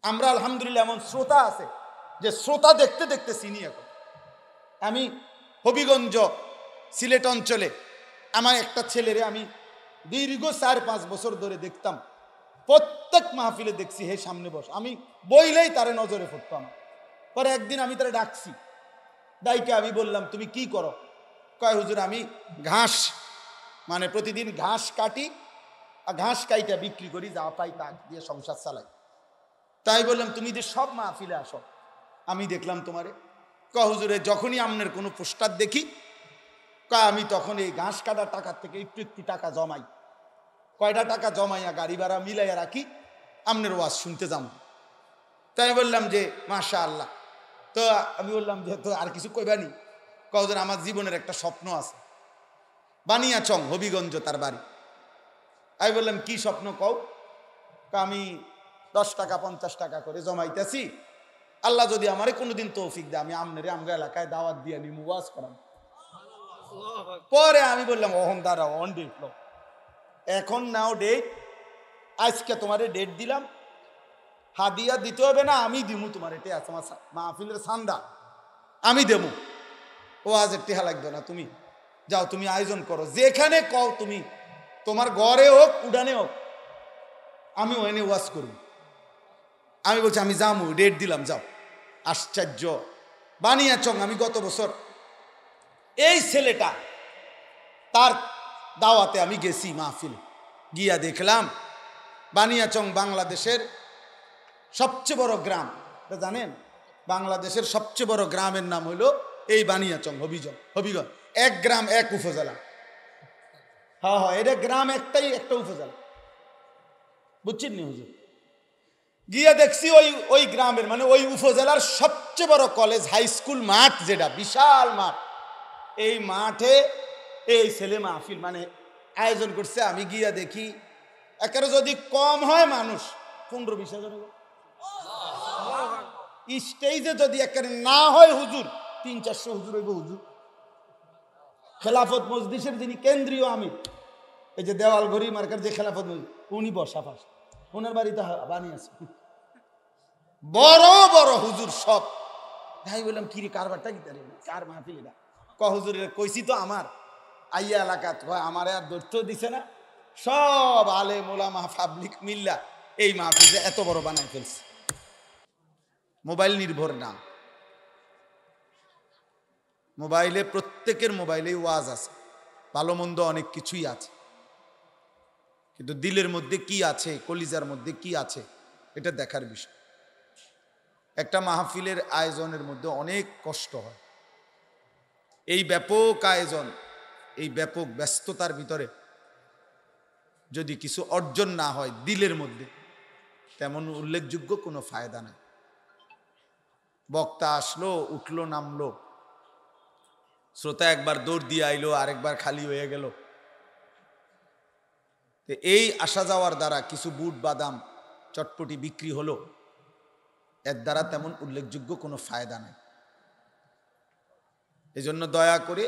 আমরা আলহামদুলিল্লাহ এমন শ্রোতা আছে যে শ্রোতা দেখতে দেখতে চিনি এখন। আমি হবিগঞ্জ সিলেট অঞ্চলে আমার একটা ছেলেরে আমি দীর্ঘ 4-5 বছর ধরে দেখতাম, প্রত্যেক মাহফিলে দেখছি হে সামনে বস, আমি বইলেই তারে নজরে পড়তো আমার। পরে একদিন আমি তারে ডাকছি, ডাইকে আমি বললাম তুমি কি করো? কয় হুজুর আমি ঘাস, মানে প্রতিদিন ঘাস কাটি আর ঘাস কাইটা বিক্রি করি, যা পাই তা দিয়ে সংসার চালাই। তাই বললাম তুমি যে সব মাহফিলে আসো, আমি দেখলাম তোমারে। কয় হুজুরে যখনই আপনার কোনো পোস্টার দেখি, কয় আমি তখন এই ঘাস কাটার টাকার থেকে একটু একটু টাকা জমাই, কয়টা টাকা জমাইয়া গাড়ি ভাড়া মিলাইয়া রাখি, আপনার ওয়াজ শুনতে যাবো। তাই বললাম যে মাশাআল্লাহ। তো আমি বললাম যে তো আর কিছু কইবানি? কজন আমার জীবনের একটা স্বপ্ন আছে, বানিয়াচং হবিগঞ্জ তার বাড়ি। আমি বললাম কি স্বপ্ন কও? আমি 10 টাকা 50 টাকা করে জমাইতেছি, আল্লাহ যদি আমারে কোনোদিন তৌফিক দেয় আমি আমনেরে আমগা এলাকায় দাওয়াত দিয়ে নিমু, ওয়াজ করাম। পরে আমি বললাম ওহন দাঁড়াও, অন ডেট লো, এখন নাও ডেট, আজকে তোমারে ডেট দিলাম, হাদিয়া দিতে হবে না, আমি দিমু তোমার, এটা আছে আমার মাহফিলের সান্দা, আমি দেবো। ও আজ টেহা লাগবে না, তুমি যাও, তুমি আয়োজন করো, যেখানে কও তুমি, তোমার ঘরে হোক উডানে হোক, আমি ওখানে ওয়াজ করব। আমি বলছি আমি যাবো, ডেট দিলাম, যাও। আশ্চর্য, বানিয়াচং আমি গত বছর এই ছেলেটা তার দাওয়াতে আমি গেছি মাহফিল, গিয়া দেখলাম বানিয়াচং বাংলাদেশের সবচেয়ে বড় গ্রাম, জানেন? বাংলাদেশের সবচেয়ে বড় গ্রামের নাম হইল এই বানিয়াচং হবিগঞ্জ। এক গ্রাম এক উপজেলা। হ্যাঁ হ্যাঁ, এটা গ্রাম একটাই, একটা উপজেলা, বুঝছেন নি হুজুর? গিয়ে দেখছি ওই গ্রামের মানে ওই উপজেলার সবচেয়ে বড় কলেজ হাই স্কুল মাঠ, যেটা বিশাল মাঠ, এই মাঠে এই ছেলে মাহফিল মানে আয়োজন করছে। আমি গিয়া দেখি একেবারে যদি কম হয় মানুষ 15-20 হাজার, স্টেজে যদি একেবারে না হয় হুজুর 300-400 হুজুর হইব। হুজুর খেলাফত মজলিসের যিনি কেন্দ্রীয় আমির, এই যে দেওয়াল ঘড়ি মার্কার যে খেলাফত মজলিস, উনি বসা পাশ, ওনার বাড়িতে বানিয়েছে বড় বড় হুজুর সব। তাই বললাম কিরে কারবারটা কি তার, কার মাহফিল এটা? হুজুরের কইছি তো আমার আইয়া এলাকাত, আমার আর দৈর্ঘ্য দিছে না, সব আলেম ওলামা পাবলিক মিল্লা এই মাহফিলে এত বড় বানাই ফেলছে। মোবাইল নির্ভর না, মোবাইলে প্রত্যেকের মোবাইলেই ওয়াজ আছে, ভালো মন্দ অনেক কিছুই আছে, কিন্তু দিলের মধ্যে কি আছে, কলিজার মধ্যে কি আছে, এটা দেখার বিষয়। একটা মাহফিলের আয়োজনের মধ্যে অনেক কষ্ট হয়। এই ব্যাপক আয়োজন, এই ব্যাপক ব্যস্ততার ভিতরে যদি কিছু অর্জন না হয় দিলের মধ্যে, তেমন উল্লেখযোগ্য কোনো ফায়দা নাই। বক্তা আসলো, উঠলো, নামলো, শ্রোতা একবার দৌড় দিয়ে আইলো, আরেকবার খালি হয়ে গেল। এই আসা যাওয়ার দ্বারা কিছু বুট বাদাম চটপটি বিক্রি হলো, এর দ্বারা তেমন উল্লেখযোগ্য কোনো ফায়দা নাই। এজন্য দয়া করে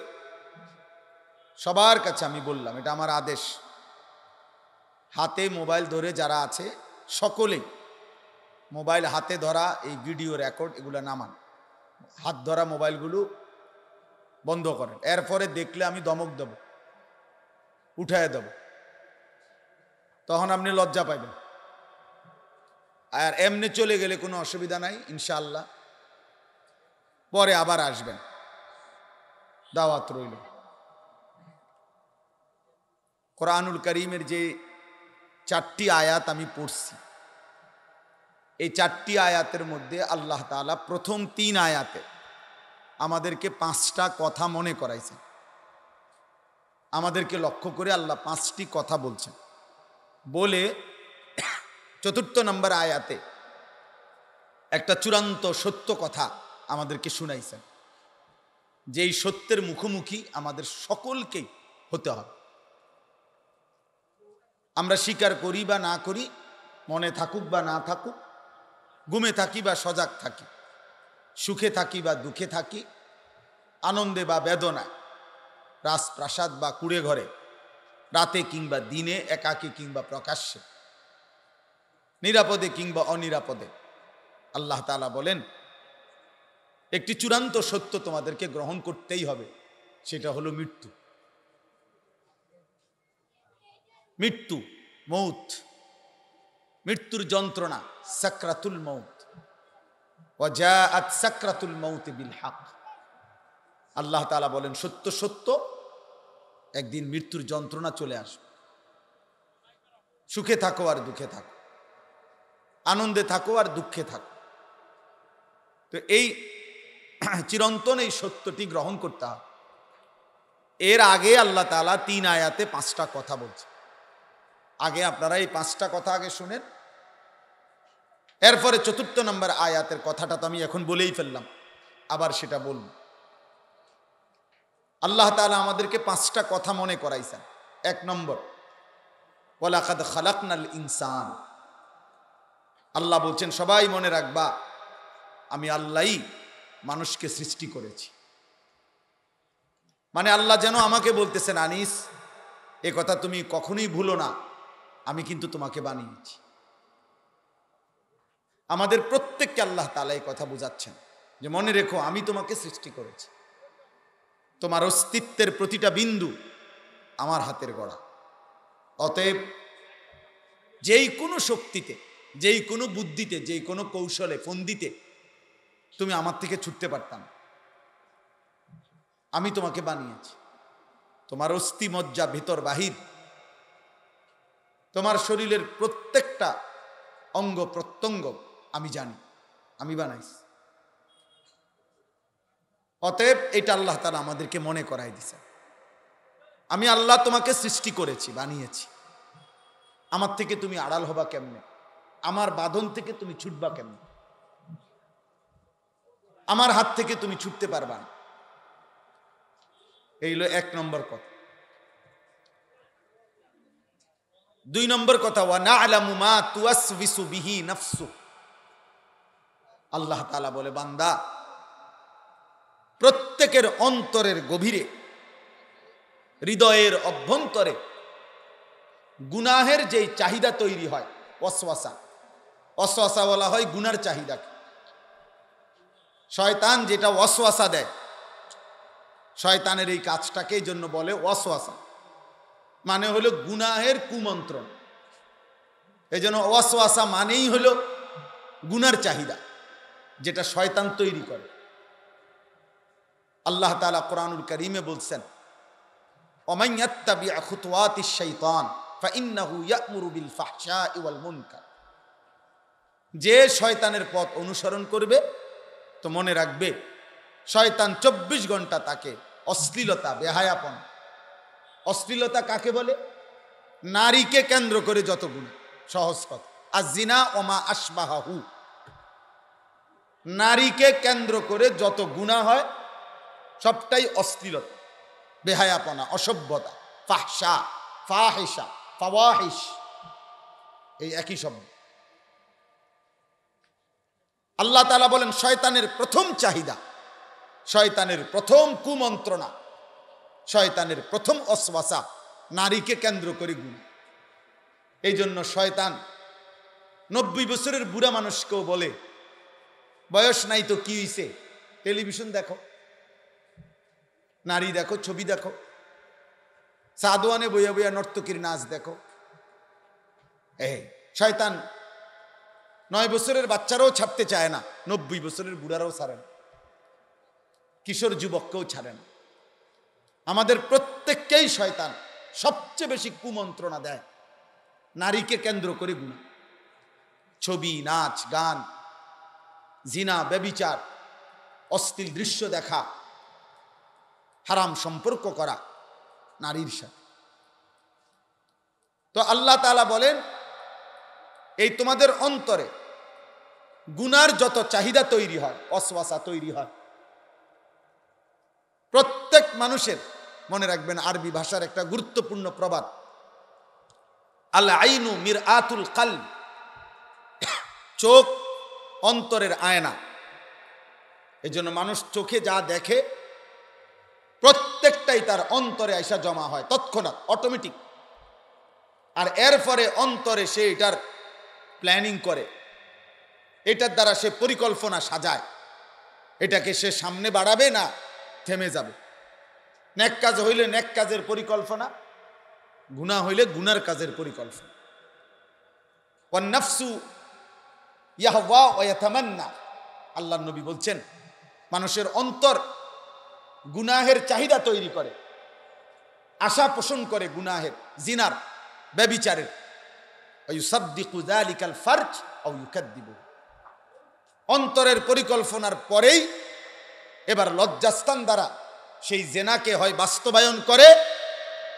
সবার কাছে আমি বললাম, এটা আমার আদেশ, হাতে মোবাইল ধরে যারা আছে সকলেই মোবাইল হাতে ধরা, এই ভিডিও রেকর্ড এগুলো নামান, হাত ধরা মোবাইলগুলো বন্ধ করেন। এরপরে দেখলে আমি ধমক দেব, উঠায় দেব, তখন আপনি লজ্জা পাইবেন। আর এমনি চলে গেলে কোনো অসুবিধা নাই ইনশাআল্লাহ, পরে আবার আসবেন, দাওয়াত রইল। কোরআনুল কারীমের যে 4টি আয়াত আমি পড়ছি, এই 4টি আয়াতের মধ্যে আল্লাহ তাআলা প্রথম 3 আয়াতে আমাদেরকে 5টা কথা মনে করাইছেন। আমাদেরকে লক্ষ্য করে আল্লাহ 5টি কথা বলছেন, বলে 4র্থ নম্বর আয়াতে একটা চূড়ান্ত সত্য কথা আমাদেরকে শুনাইছেন, যেই সত্যের মুখোমুখি আমাদের সকলকেই হতে হবে। আমরা স্বীকার করি বা না করি, মনে থাকুক বা না থাকুক, ঘুমে থাকি বা সজাগ থাকি, সুখে থাকি বা দুঃখে থাকি, আনন্দে বা বেদনায়, রাজপ্রাসাদ বা কুড়ে ঘরে, রাতে কিংবা দিনে, একাকী কিংবা প্রকাশ্যে, নিরাপদে কিংবা অনিরাপদে, আল্লাহ তাআলা বলেন একটি চূড়ান্ত সত্য তোমাদেরকে গ্রহণ করতেই হবে, সেটা হলো মৃত্যু। মৃত্যু, মৌত, মৃত্যুর যন্ত্রণা, সাকরাতুল মৌত। ওয়াজাআত সাকরাতুল মৌত বিল হক। আল্লাহ তাআলা বলেন সত্য সত্য একদিন মৃত্যুর যন্ত্রণা চলে আসবে। সুখে থাকো আর দুঃখে থাকো, আনন্দে থাকো আর দুঃখে থাকো। তো এই চিরন্তন এই সত্যটি গ্রহণ করতে হবে। এর আগে আল্লাহ তাআলা 3 আয়াতে 5টা কথা বলছে। আগে আপনারা এই 5টা কথা আগে শুনেন, এরপরে 4 নম্বর আয়াতের কথাটা তো আমি এখন বলেই ফেললাম, আবার সেটা বলব। আল্লাহ তাআলা আমাদেরকে 5টা কথা মনে করাইছেন। 1 নম্বর, ওয়ালাকাদ খালাকনাল ইনসান। আল্লাহ বলছেন সবাই মনে রাখবা আমি আল্লাহই মানুষকে সৃষ্টি করেছি। মানে আল্লাহ যেন আমাকে বলতেছেন আনিস এ কথা তুমি কখনোই ভুলো না, আমি কিন্তু তোমাকে বানিয়েছি। আমাদের প্রত্যেককে আল্লাহ তাআলা এই কথা বোঝাচ্ছেন যে মনে রেখো আমি তোমাকে সৃষ্টি করেছি, তোমার অস্তিত্বের প্রতিটা বিন্দু আমার হাতের গড়া। অতএব যেই কোনো শক্তিতে, যেই কোনো বুদ্ধিতে, যেই কোনো কৌশলে, ফন্দিতে তুমি আমার থেকে ছুটতে পারতাম। আমি তোমাকে বানিয়েছি, তোমার অস্থি মজ্জা ভিতর বাহির, তোমার শরীরের প্রত্যেকটা অঙ্গ প্রত্যঙ্গ আমি জানি, আমি বানাইছি। অতএব এটা আল্লাহ তাআলা আমাদেরকে মনে করাই দিয়েছে, আমি আল্লাহ তোমাকে সৃষ্টি করেছি, বানিয়েছি। আমার থেকে তুমি আড়াল হবা কেমনে? আমার বাঁধন থেকে তুমি ছুটবা কেমনে? আমার হাত থেকে তুমি ছুটতে পারবা না। এই হলো 1 নম্বর কথা। 2 নম্বর কথা, ওয়া না'লামু মা তুওয়াসবিসু বিহি নাফসু। আল্লাহ তাআলা বলে বান্দা প্রত্যেকের অন্তরের গভীরে, হৃদয়ের অভ্যন্তরে গুনাহের যেই চাহিদা তৈরি হয়, ওয়াসওয়াসা, ওয়াসওয়াসা বলা হয় গুনার চাহিদাকে। শয়তান যেটা ওয়াসওয়াসা দেয়, শয়তানের এই কাজটাকে এই জন্য বলে ওয়াসওয়াসা, মানে হলো গুনাহের কুমন্ত্রণ। এই জন্য ওয়াসওয়াসা মানেই হলো গুনার চাহিদা, যেটা শয়তান তৈরি করে। আল্লাহ তাআলা কোরআনুল কারীমে বলছেন ওমান ইয়াত্তাবি খুতুওয়াতিশ শাইতান ফাইন্নাহু ইয়া'মুরু বিল ফাহশাই ওয়াল মুনকার। যে শয়তানের পথ অনুসরণ করবে তো মনে রাখবে শয়তান 24 ঘন্টা তাকে অশ্লীলতা, বেহায়াপন। অশ্লীলতা কাকে বলে? নারীকে কেন্দ্র করে যত গুনাহ, সহজ কথা, আয-যিনা ওয়া মা আশবাহু। নারীকে কেন্দ্র করে যত গুনাহ হয় সবটাই অশ্লীলতা, বেহায়াপনা, অসভ্যতা। ফাহশা, ফাহিশা, ফাওয়াহিশ এই একই শব্দ। আল্লাহ তাআলা বলেন শয়তানের প্রথম চাহিদা, শয়তানের প্রথম কুমন্ত্রণা, শয়তানের প্রথম ওয়াসওয়াসা নারীকে কেন্দ্র করে গুনাহ। এই জন্য শয়তান 90 বছরের বুড়া মানুষকেও বলে বয়স নাই তো কি হইছে, টেলিভিশন দেখো, নারী দেখো, ছবি দেখো, সাদওয়ানে বইয়া বইয়া নর্তকীর নাচ দেখো। শয়তান 9 বছরের বাচ্চারাও ছাড়তে চায় না, 90 বছরের বুড়ারাও ছাড়ে না, কিশোর যুবককেও ছাড়ে না। আমাদের প্রত্যেককেই শয়তান সবচেয়ে বেশি কুমন্ত্রণা দেয় নারীকে কেন্দ্র করে গুনাহ। ছবি, নাচ, গান, জিনা, ব্যভিচার, অশ্লীল দৃশ্য দেখা, হারাম সম্পর্ক করা নারীর সাথে। তো আল্লাহ তাআলা বলেন এই তোমাদের অন্তরে গুনার যত চাহিদা তৈরি হয়, ওয়াসওয়াসা তৈরি হয়, প্রত্যেক মানুষের, মনে রাখবেন আরবি ভাষার একটা গুরুত্বপূর্ণ প্রবাদ, আল আইনু মিরআতুল কলব। চোখ অন্তরের আয়না। এই জন্য মানুষ চোখে যা দেখে প্রত্যেকটাই তার অন্তরে আইসা জমা হয় তৎক্ষণাৎ, অটোমেটিক। আর এরপরে অন্তরে সে এটার প্ল্যানিং করে, এটার দ্বারা সে পরিকল্পনা সাজায়, এটাকে সে সামনে বাড়াবে না থেমে যাবে। নেক কাজ হইলে নেক কাজের পরিকল্পনা, গুনাহ হইলে গুনার কাজের পরিকল্পনা। ওয়ান নাফসু ইয়াহওয়া ওয়া ইয়াতামান্না, আল্লাহর নবী বলছেন মানুষের অন্তর গুনাহের চাহিদা তৈরি করে, আশা পোষণ করে গুনাহের, জিনার, ব্যভিচারের। ওয়ায়ুসাদ্দিকু যালিকাল ফারজ আও ইউকাদ্দিবু, অন্তরের পরিকল্পনার পরেই এবার লজ্জাস্থান দ্বারা সেই জেনাকে হয় বাস্তবায়ন করে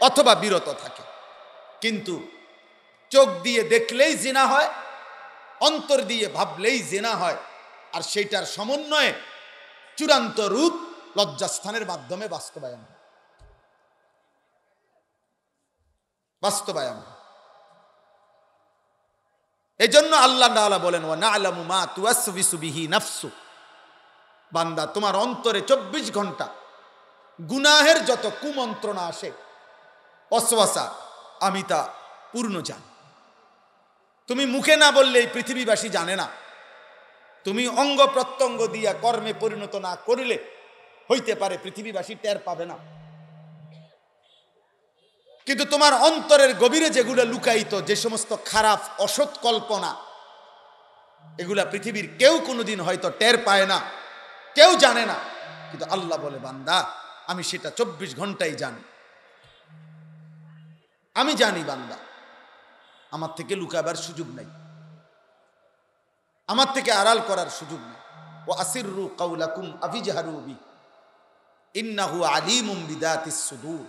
অথবা বিরত থাকে। কিন্তু চোখ দিয়ে দেখলেই জিনা হয়, অন্তর দিয়ে ভাবলেই জিনা হয়, আর সেইটার সমন্বয়ে চূড়ান্ত রূপ লজ্জাস্থানের মাধ্যমে বাস্তবায়ন। এই জন্য আল্লাহ তাআলা বলেন, ওয়া না'লামু মা তুওয়াসবিসু বিহি নাফসু, বান্দা তোমার অন্তরে 24 ঘন্টা গুনাহের যত কুমন্ত্রণা আসে, ওয়াসওয়াসা, আমি তা পূর্ণ জানি। তুমি মুখে না বললে এই পৃথিবীবাসী জানে না, তুমি অঙ্গ প্রত্যঙ্গ দিয়া কর্মে পরিণত না করিলে হইতে পারে পৃথিবীবাসী টের পাবে না, কিন্তু তোমার অন্তরের গভীরে যেগুলো লুকায়িত, যে সমস্ত খারাপ অসৎ কল্পনা, এগুলা পৃথিবীর কেউ কোনোদিন হয়তো টের পায় না, কেউ জানে না, কিন্তু আল্লাহ বলে বান্দা আমি সেটা 24 ঘন্টাই জানি। আমি জানি বান্দা, আমার থেকে লুকাবার সুযোগ নাই, আমার থেকে আড়াল করার সুযোগ নেই। ওয়া আসিররু কাওলাকুম আফিজহারু বি ইন্নাহু আলিমুম বিদাতিস সুদূর,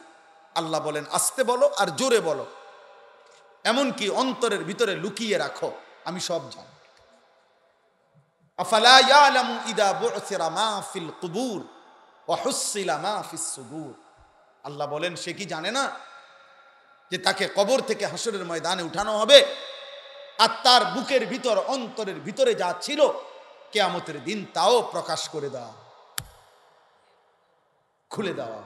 আল্লাহ বলেন আস্তে বলো আর জোরে বলো, এমনকি অন্তরের ভিতরে লুকিয়ে রাখো, আমি সব জানি। আফালা ইয়ালামু ইদা বু'সিরা মা ফিল কুবুর ওয়া হুসিলা মা ফিস সুদূর, আল্লাহ বলেন সে কি জানে না যে তাকে কবর থেকে হাসরের ময়দানে উঠানো হবে, আর তার বুকের ভিতর, অন্তরের ভিতরে যা ছিল কিয়ামতের দিন তাও প্রকাশ করে দেওয়া, খুলে দেওয়া।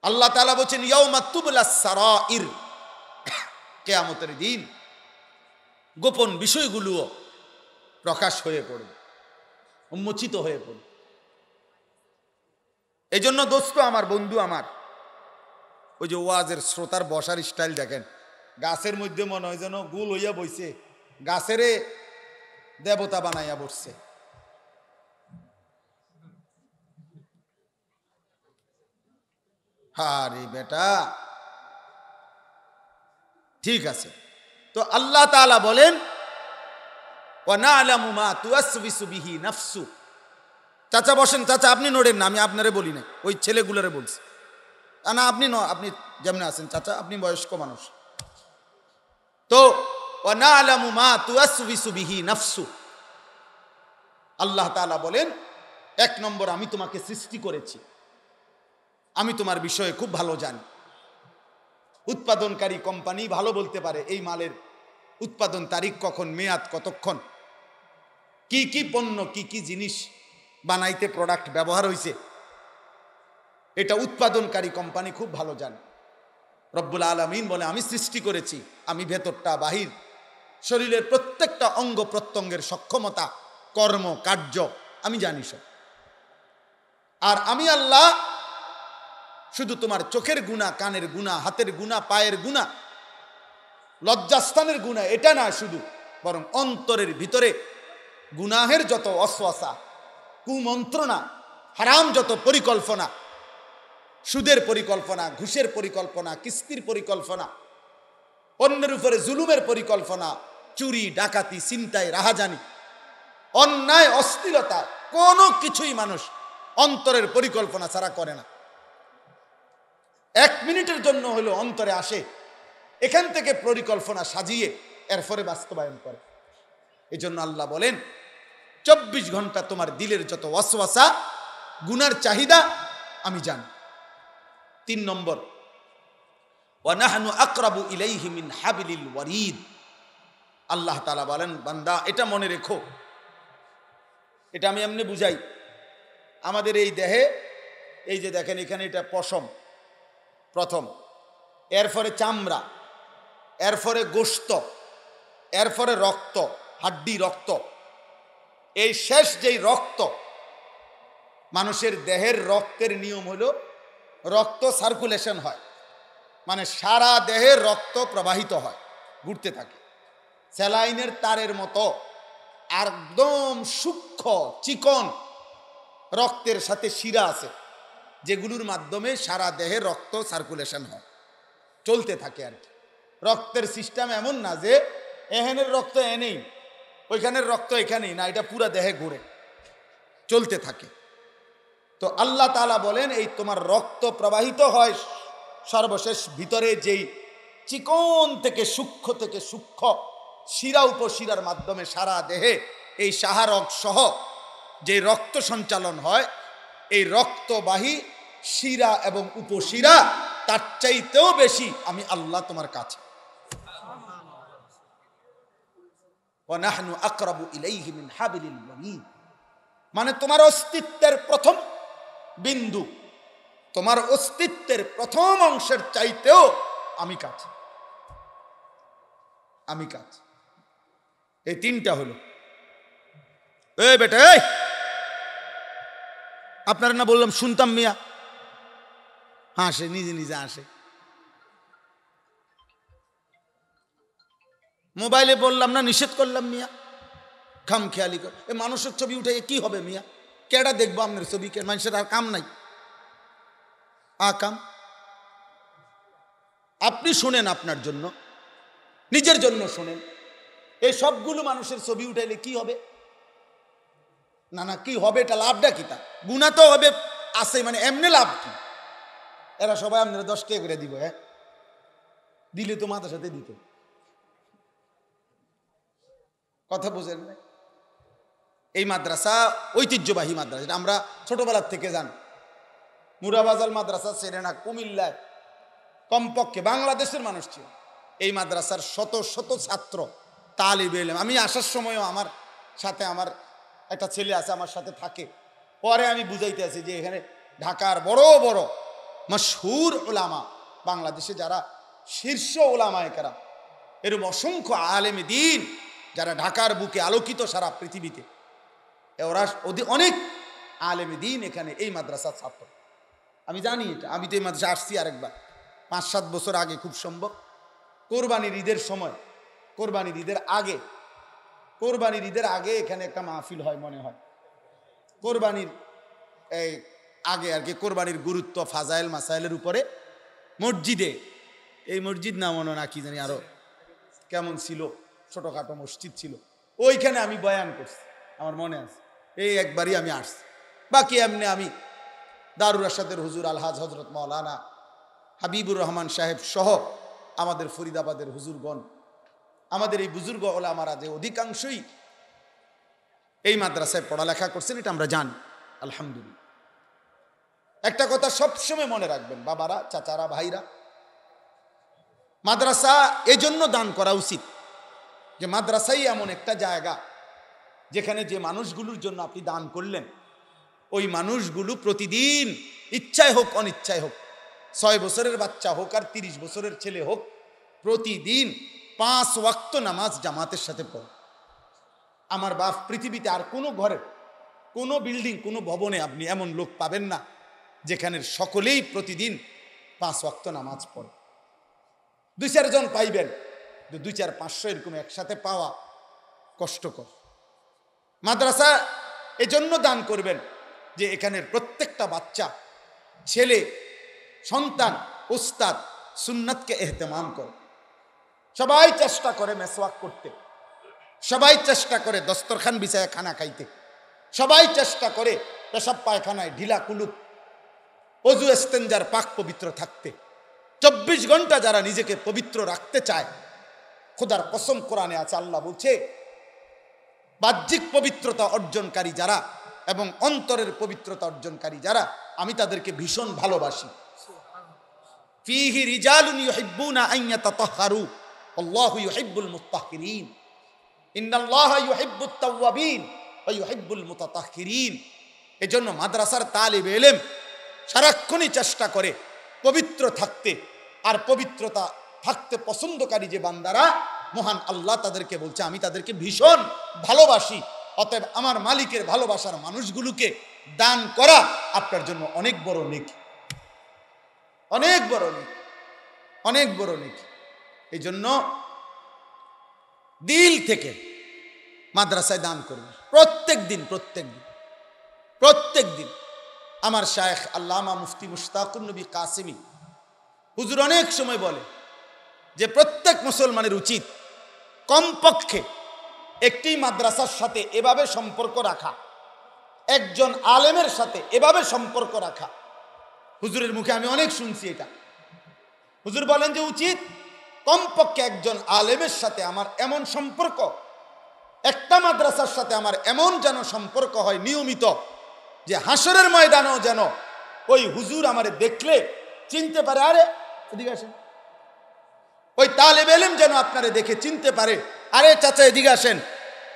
আল্লাহ তাআলা বলেন ইয়াউমা তুবলাস সারাইর, কিয়ামতের দিন গোপন বিষয়গুলো প্রকাশ হয়ে পড়বে, উন্মোচিত হয়ে পড়বে। এই জন্য দোস্ত আমার, বন্ধু আমার, ওই যে ওয়াজের শ্রোতার বসার স্টাইল দেখেন, গাছের মধ্যে মনে হয় যেন গুল হইয়া বইছে, গাছেরে দেবতা বানাইয়া বসছে। আরে বেটা, ঠিক আছে। তো আল্লাহ তাআলা বলেন ওয়া না'লামু মা তুওয়াসবিসু বিহি নাফসু। চাচা বসেন, চাচা আপনি নড়েন না, আমি আপনারে বলি না, ওই ছেলেগুলোরে বলছি। না আপনি আপনি যেমন আছেন চাচা, আপনি বয়স্ক মানুষ। তো ওয়া না'লামু মা তুওয়াসবিসু বিহি নাফসু, আল্লাহ তাআলা বলেন 1 নম্বর, আমি তোমাকে সৃষ্টি করেছি, আমি তোমার বিষয়ে খুব ভালো জানি। উৎপাদনকারী কোম্পানি ভালো বলতে পারে এই মালের উৎপাদন তারিখ কখন, মেয়াদ কতক্ষণ, কি কি পণ্য, কি কি জিনিস বানাইতে প্রোডাক্ট ব্যবহার হয়েছে, এটা উৎপাদনকারী কোম্পানি খুব ভালো জানে। রব্বুল আলামিন বলে আমি সৃষ্টি করেছি, আমি ভেতরটা বাহির শরীরের প্রত্যেকটা অঙ্গ প্রত্যঙ্গের সক্ষমতা, কর্ম কার্য আমি জানি সব। আর আমি আল্লাহ শুধু তোমার চোখের গুনাহ, কানের গুনাহ, হাতের গুনাহ, পায়ের গুনাহ, লজ্জাস্থানের গুনাহ এটা না শুধু, বরং অন্তরের ভিতরে গুনাহের যত ওয়াসওয়াসা, কুমন্ত্রণা, হারাম যত পরিকল্পনা, সুদের পরিকল্পনা, ঘুষের পরিকল্পনা, কিস্তির পরিকল্পনা, অন্যের উপরে জুলুমের পরিকল্পনা, চুরি ডাকাতি, ছিনতাই, রাহাজানি, অন্যায়, অশ্লীলতা, কোনো কিছুই মানুষ অন্তরের পরিকল্পনা ছাড়া করে না। 1 মিনিটের জন্য হলো অন্তরে আসে, এখান থেকে পরিকল্পনা সাজিয়ে এরপরে বাস্তবায়ন করে। এই জন্য আল্লাহ বলেন 24 ঘন্টা তোমার দিলের যত ওয়াসওয়াসা, গুনার চাহিদা আমি জানি। 3 নম্বর, ওয়া নাহনু আকরাবু ইলাইহি মিন হাবলিল ওয়ারিদ, আল্লাহ তাআলা বলেন বান্দা এটা মনে রেখো, এটা আমি এমনি বুঝাই। আমাদের এই দেহে, এই যে দেখেন এখানে এটা পশম প্রথম, এরপরে চামড়া, এরপরে গোশত, এরপরে রক্ত, হাড্ডি রক্ত, এই শেষ যেই রক্ত, মানুষের দেহের রক্তের নিয়ম হলো রক্ত সার্কুলেশন হয়, মানে সারা দেহে রক্ত প্রবাহিত হয়, ঘুরতে থাকে স্যালাইনের তারের মতো। একদম সূক্ষ্ম চিকন রক্তের সাথে শিরা আছে, যেগুলোর মাধ্যমে সারা দেহে রক্ত সার্কুলেশন হয়, চলতে থাকে আর কি। রক্তের সিস্টেম এমন না যে এখানের রক্ত এনেই ওইখানের রক্ত এখানেই না, এটা পুরা দেহে ঘুরে চলতে থাকে। তো আল্লাহ তাআলা বলেন এই তোমার রক্ত প্রবাহিত হয় সর্বশেষ ভিতরে যেই চিকন থেকে সূক্ষ্ম শিরা উপশিরার মাধ্যমে সারা দেহে এই সাহারক সহ যে রক্ত সঞ্চালন হয়, এই রক্তবাহী শিরা এবং উপশিরা তার চাইতেও বেশি আমি আল্লাহ তোমার কাছে। ওয়ানাহনু আকরাবু ইলাইহি মিন হাবিলিল ওয়ারিদ, মানে তোমার অস্তিত্বের প্রথম বিন্দু, তোমার অস্তিত্বের প্রথম অংশের চাইতেও আমি কাছে, আমি কাছে। এই তিনটা হলো। এই বেটা, এই আপনারা না বললাম শুনতাম মিয়া, হাসে নিজে নিজে আসে। মোবাইলে বললাম না, নিষেধ করলাম মিয়া, খাম খেয়ালি কর। এ মানুষের ছবি উঠে কি হবে মিয়া, কেডা দেখবো আপনার ছবি? কে মানুষের আর কাম নাই, কাম আপনি শোনেন, আপনার জন্য নিজের জন্য শোনেন। এই সবগুলো মানুষের ছবি উঠাইলে কি হবে? না না, কি হবে? এটা লাভটা কি? তা গুণা তো হবে আছে, মানে এমনি লাভ কি? এরা সবাই আপনারা 10 টাকা করে দিব, হ্যাঁ দিলে তো মাথার সাথে দিত, কথা বোঝেন না? এই মাদ্রাসা ঐতিহ্যবাহী মাদ্রাসা, এটা আমরা ছোটবেলার থেকে জানি। মুরাবাজাল মাদ্রাসা সেরেনা কুমিল্লায় কমপক্ষে বাংলাদেশের মানুষ ছিল। এই মাদ্রাসার শত শত ছাত্র তালিবে ইলম। আমি আসার সময়ও আমার সাথে আমার একটা ছেলে আছে, আমার সাথে থাকে। পরে আমি বুঝাইতে আছি যে এখানে ঢাকার বড় বড় মশহুর ওলামা, বাংলাদেশে যারা শীর্ষ ওলামায়ে কেরাম, এরকম অসংখ্য আলেমে দ্বীন যারা ঢাকার বুকে আলোকিত সারা পৃথিবীতে, ওরা অনেক আলেমে দ্বীন এখানে এই মাদ্রাসার ছাত্র। আমি জানি এটা, আমি তো এই মাদ্রাসা আসছি আরেকবার 5-7 বছর আগে, খুব সম্ভব কোরবানির ঈদের সময়, কোরবানির ঈদের আগে এখানে একটা মাহফিল হয় মনে হয়। কোরবানির এই আগে আর কি, কোরবানির গুরুত্ব ফাজাইল মাসাইলের উপরে মসজিদে, এই মসজিদ না মনে না কি জানি আরো কেমন ছিল, ছোটখাটো মসজিদ ছিল, ওইখানে আমি বয়ান করছি, আমার মনে আছে। এই একবারই আমি আসছি, বাকি এমনি আমি দারুর রাশাদের হুজুর আলহাজ হজরত মাওলানা হাবিবুর রহমান সাহেব সহ আমাদের ফরিদাবাদের হুজুরগণ, আমাদের এই বুজুর্গ ওলামারা যে অধিকাংশই এই মাদ্রাসায় পড়ালেখা করছেন, এটা আমরা জানি আলহামদুলিল্লাহ। একটা কথা সবসময় মনে রাখবেন বাবারা, চাচারা, ভাইরা, মাদ্রাসা এজন্য দান করা উচিত যে মাদ্রাসাই এমন একটা জায়গা যেখানে যে মানুষগুলোর জন্য আপনি দান করলেন, ওই মানুষগুলো প্রতিদিন ইচ্ছায় হোক অনিচ্ছায় হোক, 6 বছরের বাচ্চা হোক আর 30 বছরের ছেলে হোক, প্রতিদিন 5 ওয়াক্ত নামাজ জামাতের সাথে পড়ে। আমার বাপ পৃথিবীতে আর কোনো ঘরে, কোনো বিল্ডিং, কোনো ভবনে আপনি এমন লোক পাবেন না যেখানে সকলেই প্রতিদিন 5 ওয়াক্ত নামাজ পড়ে। 2-4 জন পাইবেন, 2-4-500 এরকম একসাথে পাওয়া কষ্টকর। মাদ্রাসা এজন্য দান করবেন যে এখানের প্রত্যেকটা বাচ্চা, ছেলে, সন্তান, উস্তাদ সুন্নাতকে এহতেমাম করে। সবাই চেষ্টা করে মেসওয়াক করতে, সবাই চেষ্টা করে দস্তরখান বিছায় খানা খাইতে, সবাই চেষ্টা করে পেশাব পায়খানায় ঢিলা কুলুপ, অজু ইস্তেঞ্জার পাক পবিত্র থাকতে। 24 ঘন্টা যারা নিজেকে পবিত্র রাখতে চায়, খোদার কসম কোরআনে আছে, আল্লাহ বলছে বাহ্যিক পবিত্রতা অর্জনকারী যারা এবং অন্তরের পবিত্রতা অর্জনকারী যারা, আমি তাদেরকে ভীষণ ভালোবাসি। ফীহি রিজালুন ইউহিব্বুনা আন ইয়াতাতাহহারু আল্লাহু ইউহিব্বুল মুত্তাহহিরিন, ইন্নাল্লাহা ইউহিব্বুত তাওয়াবিন ওয়া ইউহিব্বুল মুতাতাহহিরিন। এজন্য মাদ্রাসার তালিবে ইলম সারাক্ষণই চেষ্টা করে পবিত্র থাকতে, আর পবিত্রতা থাকতে পছন্দকারী যে বান্দারা, মহান আল্লাহ তাদেরকে বলছে আমি তাদেরকে ভীষণ ভালোবাসি। অতএব আমার মালিকের ভালোবাসার মানুষগুলোকে দান করা আপনার জন্য অনেক বড় নেকি, অনেক বড় নেকি, অনেক বড় নেকি। এই জন্য দিল থেকে মাদ্রাসায় দান করবেন প্রত্যেক দিন, প্রত্যেক দিন, প্রত্যেক দিন। আমার শায়েখ আল্লামা মুফতি মুশতাকুন নবী কাসেমি হুজুর অনেক সময় বলে যে প্রত্যেক মুসলমানের উচিত কমপক্ষে একটি মাদ্রাসার সাথে এভাবে সম্পর্ক রাখা, একজন আলেমের সাথে এভাবে সম্পর্ক রাখা। হুজুরের মুখে আমি অনেক শুনছি এটা। হুজুর বলেন যে উচিত কমপক্ষে একজন আলেমের সাথে আমার এমন সম্পর্ক, একটা মাদ্রাসার সাথে আমার এমন যেন সম্পর্ক হয় নিয়মিত, যে হাসরের ময়দানেও যেন ওই হুজুর আমারে দেখলে চিনতে পারে, আরে এদিকে আসেন। ওই তালেব ইলম যেন আপনারে দেখে চিনতে পারে, আরে চাচা এদিকে আসেন।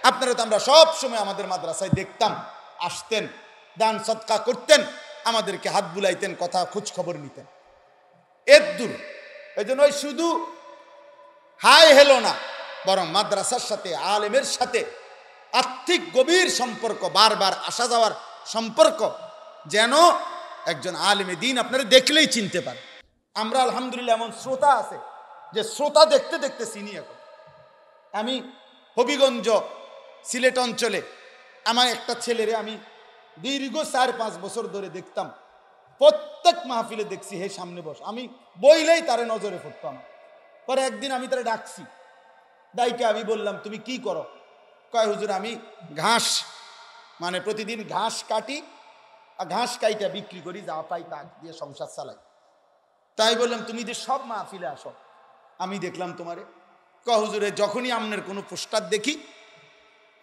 আপনারা তো আমরা সব সময় আমাদের মাদ্রাসায় দেখতাম, আসতেন, দান সদকা করতেন, আমাদেরকে হাত বুলাইতেন, কথা খোঁজ খবর নিতেন। এর দূর এই জন্য ওই শুধু হাই হেলো না, বরং মাদ্রাসার সাথে আলেমের সাথে আর্থিক গভীর সম্পর্ক, বারবার আসা যাওয়ার সম্পর্ক, যেন একজন আলেমে দিন আপনারা দেখলেই চিনতে পারে। আমরা আলহামদুলিল্লাহ এমন শ্রোতা আছে যে শ্রোতা দেখতে দেখতে চিনি। এখন আমি হবিগঞ্জ সিলেট অঞ্চলে আমার একটা ছেলেরে আমি দীর্ঘ 4-5 বছর ধরে দেখতাম, প্রত্যেক মাহফিলে দেখছি হে সামনে বস, আমি বইলেই তারে নজরে পড়তাম। পরে একদিন আমি তারে ডাকছি, ডাইকে আমি বললাম তুমি কি করো? কয় হুজুর আমি ঘাস, মানে প্রতিদিন ঘাস কাটি আর ঘাস কাইটা বিক্রি করি, যা পাই তা দিয়ে সংসার চালাই। তাই বললাম তুমি যে সব মাহফিলে আসো, আমি দেখলাম তোমারে। কয় হুজুরে যখনই আপনার কোনো পোস্টার দেখি,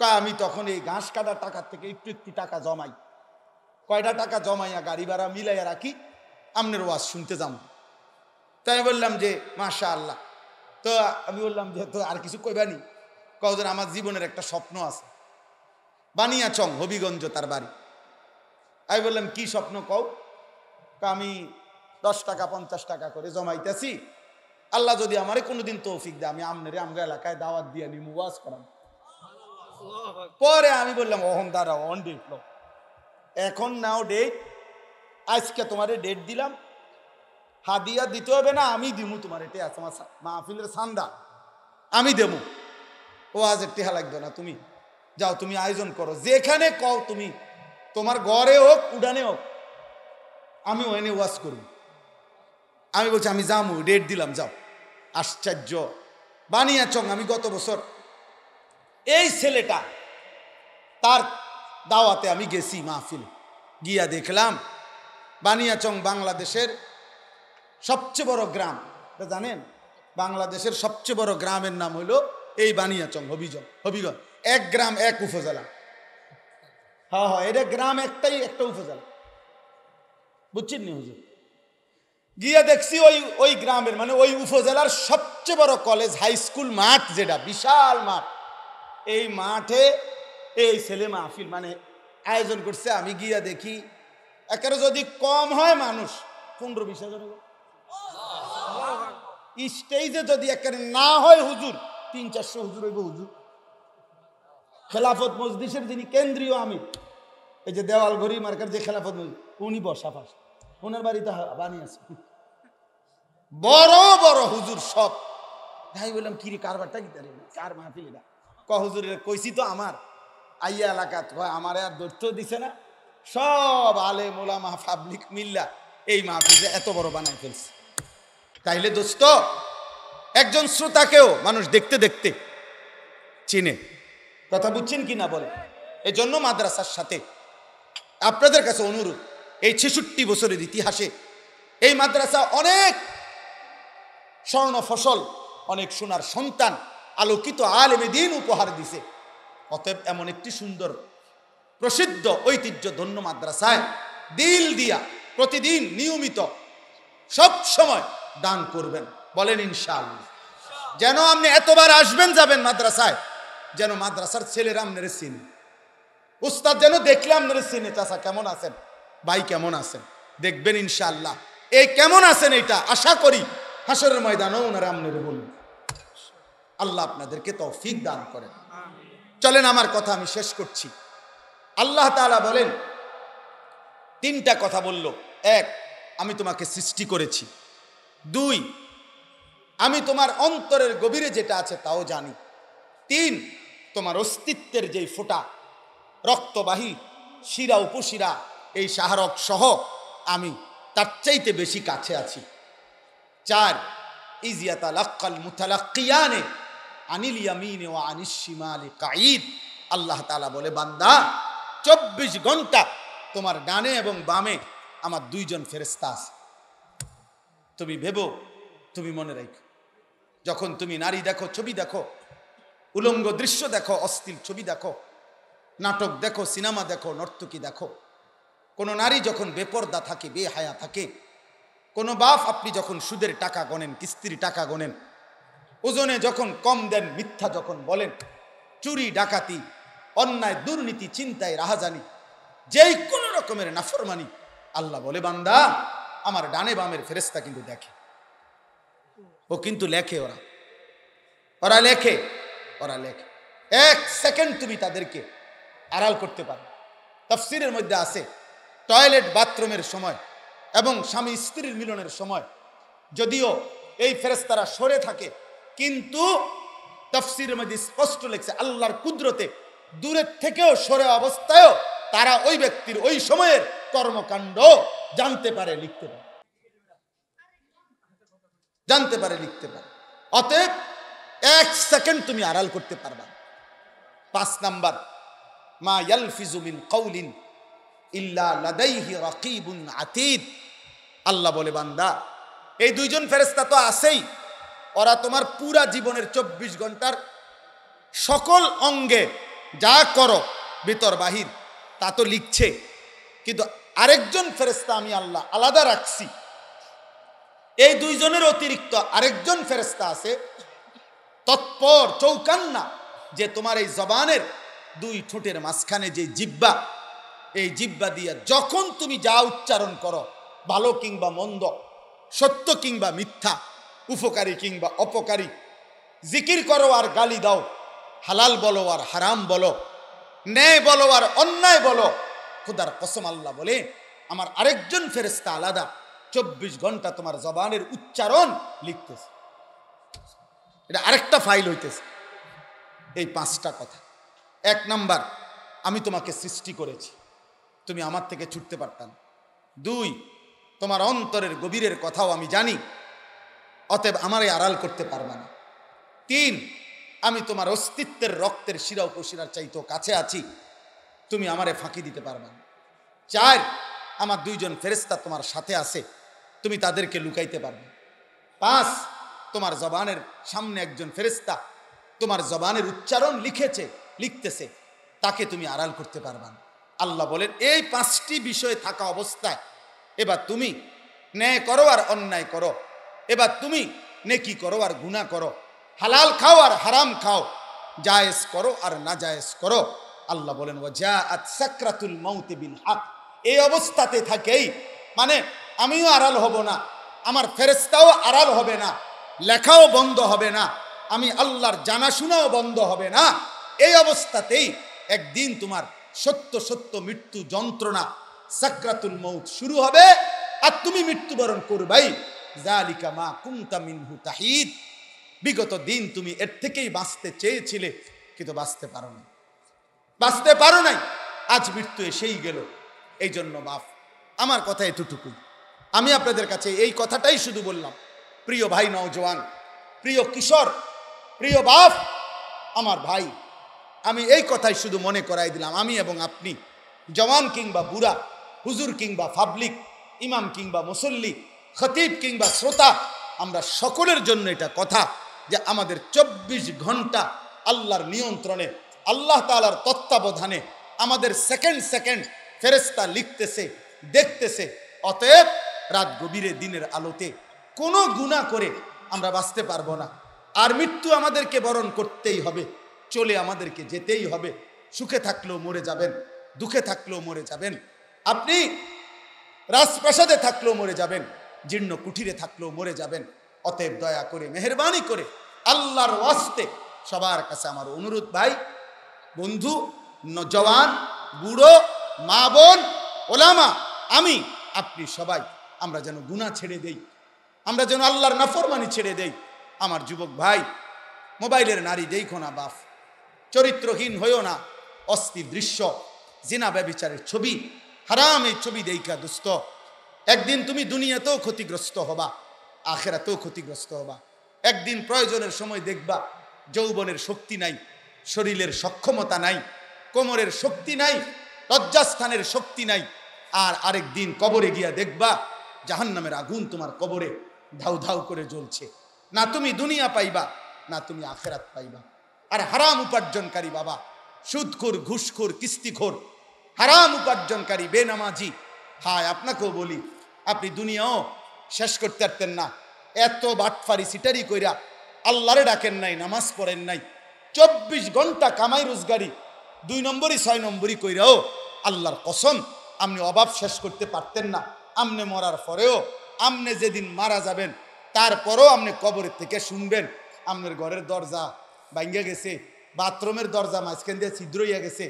কয় আমি তখন এই ঘাস কাটার টাকার থেকে একটু একটু টাকা জমাই, কয়টা টাকা জমাইয়া গাড়ি ভাড়া মিলাইয়া রাখি, আপনার ওয়াজ শুনতে যাম। তাই বললাম যে মাশাআল্লাহ। তো আমি বললাম যে তো আর কিছু কইবানি? কয় হুজুর আমার জীবনের একটা স্বপ্ন আছে, বানিয়াচং হবিগঞ্জ তার বাড়ি। আমি বললাম কি স্বপ্ন কও? আমি 10 টাকা 50 টাকা করে জমাইতেছি, আল্লাহ যদি আমারে কোনোদিন তৌফিক দেয় আমি আমনেরে আমরা এলাকায় দাওয়াত দিয়ে নিমু, ওয়াজ করাম। পরে আমি বললাম অহন দাঁড়াও, অন ডেট লো, এখন নাও ডেট, আজকে তোমারে ডেট দিলাম, হাদিয়া দিতে হবে না, আমি দিমু তোমার, এটা আছে আমার মাহফিলের সান্দা, আমি দেবো, ও আজ টেহা লাগবে না, তুমি যাও, তুমি আয়োজন করো, যেখানে কও তুমি, তোমার ঘরে হোক উডানে হোক, আমি ওখানে ওয়াজ করব। আমি বলছি আমি যামু, ডেট দিলাম, যাও। আশ্চর্য, বানিয়াচং আমি গত বছর এই ছেলেটা তার দাওয়াতে আমি গেছি মাহফিল, গিয়া দেখলাম বানিয়াচং বাংলাদেশের সবচেয়ে বড় গ্রাম, জানেন বাংলাদেশের সবচেয়ে বড় গ্রামের নাম হইল এই বানিয়াচং হবিগঞ্জ, এক গ্রাম এক উপজেলা। হ্যাঁ হ্যাঁ, এটা গ্রাম একটাই, একটা উপজেলা, বুঝছেন নি হুজুর? গিয়ে দেখছি ওই গ্রামের মানে ওই উপজেলার সবচেয়ে বড় কলেজ হাই স্কুল মাঠ, যেটা বিশাল মাঠ, এই মাঠে এই ছেলে মাহফিল মানে আয়োজন করছে। আমি গিয়া দেখি একেবারে যদি কম হয় মানুষ 15-20 হাজার, স্টেজে যদি একেবারে না হয় হুজুর 300-400 হুজুর হইব। হুজুর খেলাফত মজলিসের যিনি কেন্দ্রীয় আমির, এই যে দেওয়াল ঘড়ি মার্কার যে খেলাফত মজলিস, উনি বসা পাশ, ওনার বাড়িতে বানিয়েছে বড় বড় হুজুর সব। তাই বললাম কি রে কারবারটা কি তারে, কার মাহফিল এটা? হুজুরের কইছি তো আমার আইয়া এলাকাত, আমার আর দৈত্য দিছে না, সব আলেম ওলামা পাবলিক মিল্লা এই মাহফিল এত বড় বানাই ফেলছে। তাইলে দোস্ত একজন শ্রোতাকেও মানুষ দেখতে দেখতে চিনে, কথা বুঝছেন কি না বলে? এই জন্য মাদ্রাসার সাথে আপনাদের কাছে অনুরোধ, এই 66 বছরের ইতিহাসে এই মাদ্রাসা অনেক স্বর্ণ ফসল, অনেক সোনার সন্তান, আলোকিত আলেমে দিন উপহার দিছে। অতএব এমন একটি সুন্দর প্রসিদ্ধ ঐতিহ্য ধন্য মাদ্রাসায় দিল দিয়া প্রতিদিন নিয়মিত সব সময় দান করবেন, বলেন ইনশাআল্লাহ। যেন আপনি এতবার আসবেন যাবেন মাদ্রাসায়, যেন মাদ্রাসার ছেলেরা আপনারা চিনে, উস্তাদ যেন দেখলে আপনারা চিনে, চাচা কেমন আছেন, ভাই কেমন আছেন, দেখবেন ইনশাআল্লাহ এই কেমন আছেন এটা আশা করি হাসরের ময়দানেও ওনারা আপনারা বলবেন। আল্লাহ আপনাদেরকে তৌফিক দান করেন। চলেন আমার কথা আমি শেষ করছি। আল্লাহ তাআলা বলেন, তিনটা কথা বলল। এক, আমি তোমাকে সৃষ্টি করেছি। দুই, আমি তোমার অন্তরের গভীরে যেটা আছে তাও জানি। তিন, তোমার অস্তিত্বের যেই ফোঁটা রক্তবাহী শিরা উপশিরা এই শাহরক সহ আমি তার চাইতে বেশি কাছে আছি। চার, ইজিয়াতালাক্কাল মুতালাক্কিয়ানে আনিল ইয়ামিনে ওয়া আনিশ শিমালি কাঈদ। আল্লাহ তাআলা বলে, বান্দা 24 ঘন্টা তোমার ডানে এবং বামে আমার দুইজন ফেরেশতা আছে। তুমি ভেবো, তুমি মনে রাখো, যখন তুমি নারী দেখো, ছবি দেখো, উলঙ্গ দৃশ্য দেখো, অশ্লীল ছবি দেখো, নাটক দেখো, সিনেমা দেখো, নর্তকী দেখো, কোনো নারী যখন বেপর্দা থাকে, বেহায়া থাকে, কোনো বাপ আপনি যখন সুদের টাকা গণেন, কিস্তির টাকা গণেন, ওজনে যখন কম দেন, মিথ্যা যখন বলেন, চুরি ডাকাতি, অন্যায় দুর্নীতি, চিন্তায় রাহাজানি, যেই কোনো রকমের নাফরমানি, আল্লাহ বলে, বান্দা আমার ডানে বামের ফেরেশতা কিন্তু দেখে। ও কিন্তু লেখে, ওরা লেখে। এক সেকেন্ড তুমি তাদেরকে আড়াল করতে পারো। তাফসীরের মধ্যে আছে, টয়লেট বাথরুমের সময় এবং স্বামী স্ত্রীর মিলনের সময় যদিও এই ফেরেশতারা সরে থাকে, কিন্তু তাফসীরের মধ্যে স্পষ্ট লেখছে, আল্লাহর কুদরতে দূরের থেকেও সরে অবস্থায়ও তারা ওই ব্যক্তির ওই সময়ের কর্মকাণ্ড জানতে পারে, লিখতে পারে, অতএব এক সেকেন্ড তুমি আড়াল করতে পারবা। 5 নাম্বার, মা ইয়ালফিজু মিন কাউলিন ইল্লা লাদাইহি রাকিবুন আতীদ। আল্লাহ বলে, বান্দা এই দুইজন ফেরেশতা তো আছেই, ওরা তোমার পুরা জীবনের 24 ঘন্টার সকল অঙ্গে যা করো ভিতর বাহির তা তো লিখছে, কিন্তু আরেকজন ফেরেশতা আমি আল্লাহ আলাদা রাখছি। এই দুইজনের অতিরিক্ত আরেকজন ফেরেশতা আছে তৎপর চৌকান্না, যে তোমার এই জবানের দুই ঠোঁটের মাঝখানে যে জিহ্বা, এই জিহ্বা দিয়ে যখন তুমি যা উচ্চারণ করো, ভালো কিংবা মন্দ, সত্য কিংবা মিথ্যা, উপকারী কিংবা অপকারী, জিকির করো আর গালি দাও, হালাল বলো আর হারাম বলো, ন্যায় বলো আর অন্যায় বলো, খোদার কসম আল্লাহ বলে আমার আরেকজন ফেরেশতা আলাদা 24 ঘন্টা তোমার জবানের উচ্চারণ লিখতেছে। এটা আরেকটা ফাইল হইতেছে। এই 5টা কথা। 1 নাম্বার, আমি তোমাকে সৃষ্টি করেছি, তুমি আমার থেকে ছুটতে পারতাম। 2, তোমার অন্তরের গভীরের কথাও আমি জানি, অতএব আমারে আড়াল করতে পারবে না। 3, আমি তোমার অস্তিত্বের রক্তের শিরা উপশিরার চাইতেও কাছে আছি, তুমি আমারে ফাঁকি দিতে পারবে না। 4, আমার দুইজন ফেরেশতা তোমার সাথে আছে, তুমি তাদেরকে লুকাইতে পারবে। 5, তোমার জবানের সামনে একজন ফেরেশতা তোমার জবানের উচ্চারণ লিখতেছে, তাকে তুমি আড়াল করতে পারবে না। আল্লাহ বলেন, এই 5টি বিষয় থাকা অবস্থায় এবার তুমি ন্যায় করো আর অন্যায় করো, এবার তুমি নেকি করো আর গুনাহ করো, হালাল খাও আর হারাম খাও, জায়েজ করো আর না জায়েজ করো। আল্লাহ বলেন, ওয়াজাআত সাকরাতুল মাউত বিল হক। এই অবস্থাতে থাকেই, মানে আমিও আড়াল হব না, আমার ফেরেশতাও আড়াল হবে না, লেখাও বন্ধ হবে না, আমি আল্লাহর জানাশোনাও বন্ধ হবে না। এই অবস্থাতেই একদিন তোমার সত্য সত্য মৃত্যু যন্ত্রণা সাকরাতুল মউত শুরু হবে, আর তুমি মৃত্যুবরণ করবাই। যালিকা মা কুনতা মিনহু তাহিদ। বিগত দিন তুমি এর থেকেই বাঁচতে চেয়েছিলে, কিন্তু বাঁচতে পারো নাই, আজ মৃত্যু এসেই গেল। এই জন্য বাপ, আমার কথা এতটুকুই। আমি আপনাদের কাছে এই কথাটাই শুধু বললাম, প্রিয় ভাই নওজোয়ান, প্রিয় কিশোর, প্রিয় বাপ, আমার ভাই, আমি এই কথাই শুধু মনে করাই দিলাম। আমি এবং আপনি, জওয়ান কিংবা বুড়া, হুজুর কিংবা পাবলিক, ইমাম কিংবা মুসল্লি, খতিব কিংবা শ্রোতা, আমরা সকলের জন্য এটা কথা যে আমাদের 24 ঘন্টা আল্লাহর নিয়ন্ত্রণে, আল্লাহ তাআলার তত্ত্বাবধানে আমাদের সেকেন্ড ফেরেশতা লিখতেছে, দেখতেছে। অতএব রাত গভীরে দিনের আলোতে কোনো গুনাহ করে আমরা বাঁচতে পারবো না, আর মৃত্যু আমাদেরকে বরণ করতেই হবে, চলে আমাদেরকে যেতেই হবে। সুখে থাকলেও মরে যাবেন, দুঃখে থাকলেও মরে যাবেন, আপনি রাজপ্রাসাদে থাকলেও মরে যাবেন, জীর্ণ কুঠিরে থাকলেও মরে যাবেন। অতএব দয়া করে, মেহেরবানি করে, আল্লাহর ওয়াস্তে সবার কাছে আমার অনুরোধ, ভাই বন্ধু, জওয়ান, বুড়ো, মা বোন, ওলামা, আমি আপনি সবাই আমরা যেন গুনাহ ছেড়ে দেই, আমরা যেন আল্লাহর নাফরমানি ছেড়ে দেই। আমার যুবক ভাই, মোবাইলের নারী দেখো না বাপ, চরিত্রহীন হইও না, অস্থির দৃশ্য, জিনা ব্যভিচারের ছবি, হারাম এই ছবি দেইকা দোস্ত, একদিন তুমি দুনিয়াতেও ক্ষতিগ্রস্ত হবা, আখেরাতেও ক্ষতিগ্রস্ত হবা। একদিন প্রয়োজনের সময় দেখবা যৌবনের শক্তি নাই, শরীরের সক্ষমতা নাই, কোমরের শক্তি নাই, লজ্জাস্থানের শক্তি নাই, আর আরেক দিন কবরে গিয়া দেখবা জাহান্নামের আগুন তোমার কবরে ধাউ ধাউ করে জ্বলছে। না তুমি দুনিয়া পাইবা, না তুমি আখেরাত পাইবা। আর হারাম উপার্জনকারী বাবা, সুদখোর, ঘুষখোর, কিস্তিখোর, হারাম উপার্জনকারী বেনামাজি, হায় আপনাকেও বলি, আপনি দুনিয়াও শেষ করতে পারতেন না। এত বাটফারি সিটারি কইরা আল্লাহরে ডাকেন নাই, নামাজ পড়েন নাই, 24 ঘন্টা কামাই রোজগারি 2 নম্বরই 6 নম্বরই কইরাও আল্লাহর কসম আপনি অভাব শেষ করতে পারতেন না। আমনে মরার পরেও, আমনে যেদিন মারা যাবেন তারপরও আপনি কবরের থেকে শুনবেন আপনার ঘরের দরজা ভাঙ্গা গেছে, বাথরুমের দরজা মাঝখান দিয়ে ছিদ্র হইয়া গেছে,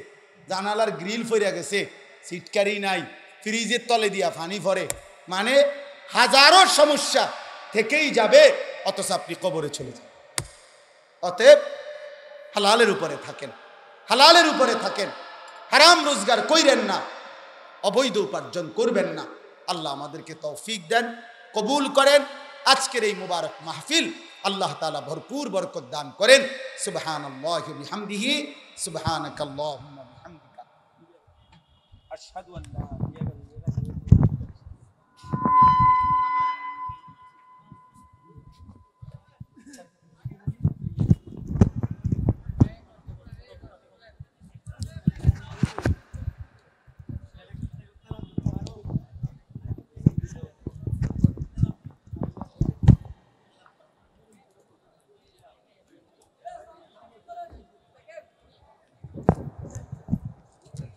জানালার গ্রিল ফইরা গেছে, সিটকারি নাই, ফ্রিজের তলে দিয়া পানি ভরে, মানে হাজারো সমস্যা থেকেই যাবে, অথচ আপনি কবরে চলে যান। অতএব হালালের উপরে থাকেন, হালালের উপরে থাকেন, হারাম রোজগার কইরেন না, অবৈধ উপার্জন করবেন না। আল্লাহ আমাদেরকে তৌফিক দেন, কবুল করেন। আজকের এই মুবারক মাহফিল আল্লাহ তাআলা ভরপুর বরকত দান করেন। সুবহানাল্লাহি ওয়া বিহামদিহি, সুবহানাকাল্লাহুম্মা ওয়া বিহামদিকা, আশহাদু আন লা ইলাহা ইল্লা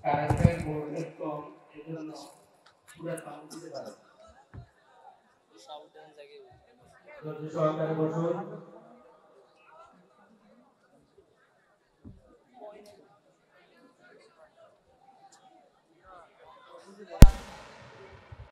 কারেন্টের ভোল্টেজ কম, এজন্য পুরো কাউন্ট দিতে পারে। সহকারে বসুন।